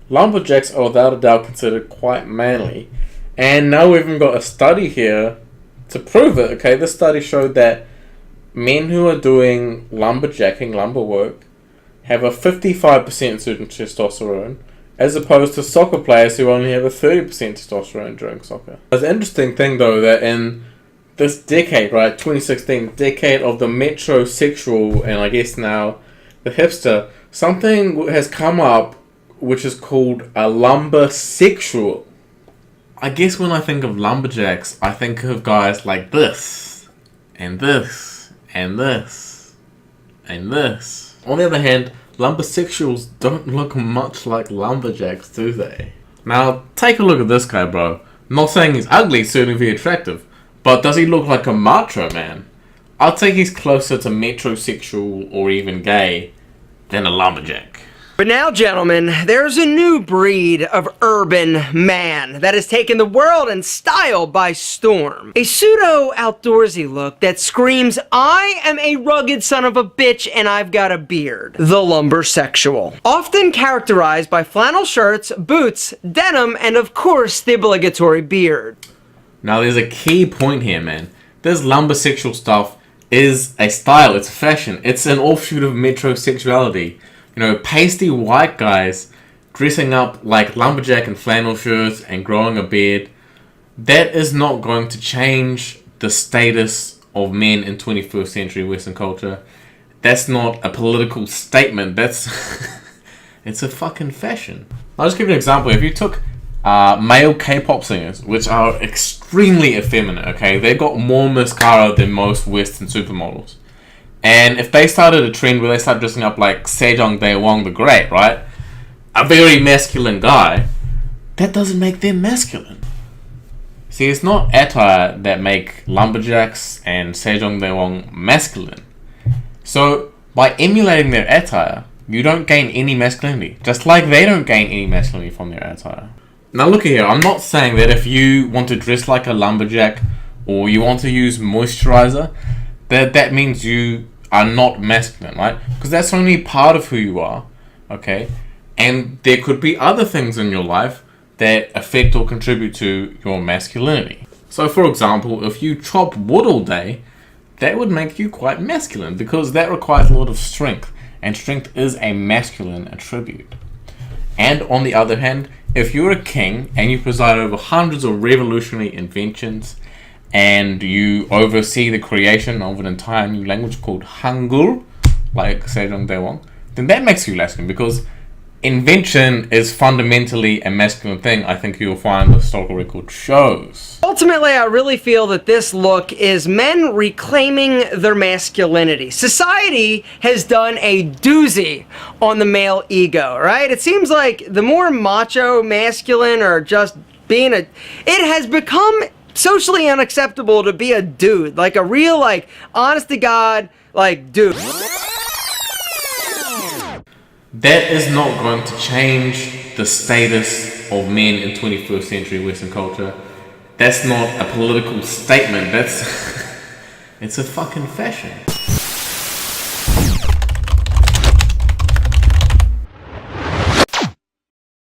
lumberjacks are without a doubt considered quite manly. And now we've even got a study here to prove it, okay? This study showed that men who are doing lumberjacking, lumber work, have a 55% surge testosterone, as opposed to soccer players who only have a 30% testosterone during soccer. It's an interesting thing though that in this decade, right, 2016, decade of the metrosexual and I guess now the hipster, something has come up which is called a lumbersexual. I guess when I think of lumberjacks, I think of guys like this, and this, and this, and this. On the other hand, lumbersexuals don't look much like lumberjacks, do they? Now, take a look at this guy, bro. I'm not saying he's ugly, certainly very attractive, but does he look like a macho man? I'd say he's closer to metrosexual or even gay than a lumberjack. But now, gentlemen, there's a new breed of urban man that has taken the world and style by storm. A pseudo-outdoorsy look that screams, I am a rugged son of a bitch and I've got a beard. The lumbersexual. Often characterized by flannel shirts, boots, denim, and of course, the obligatory beard. Now, there's a key point here, man. This lumbersexual stuff is a style, it's a fashion, it's an offshoot of metrosexuality. You know, pasty white guys dressing up like lumberjack and flannel shirts and growing a beard, that is not going to change the status of men in 21st century Western culture. That's not a political statement, that's it's a fucking fashion. I'll just give you an example. If you took male K-pop singers, which are extremely effeminate, okay, they've got more mascara than most Western supermodels. And if they started a trend where they start dressing up like Sejong Daewon the Great, right? A very masculine guy, that doesn't make them masculine. See, it's not attire that make lumberjacks and Sejong Daewon masculine. So, by emulating their attire, you don't gain any masculinity. Just like they don't gain any masculinity from their attire. Now look here, I'm not saying that if you want to dress like a lumberjack or you want to use moisturizer, that means you are not masculine, right? Because that's only part of who you are, okay? And there could be other things in your life that affect or contribute to your masculinity. So for example, if you chop wood all day, that would make you quite masculine because that requires a lot of strength, and strength is a masculine attribute. And on the other hand, if you're a king and you preside over hundreds of revolutionary inventions and you oversee the creation of an entire new language called Hangul, like Sejong Daewon, then that makes you masculine because invention is fundamentally a masculine thing. I think you'll find the historical record shows. Ultimately, I really feel that this look is men reclaiming their masculinity. Society has done a doozy on the male ego, right? It seems like the more macho, masculine, or just being it has become socially unacceptable to be a dude, like a real, like, honest to God, like, dude. That is not going to change the status of men in 21st century Western culture. That's not a political statement, that's it's a fucking fashion.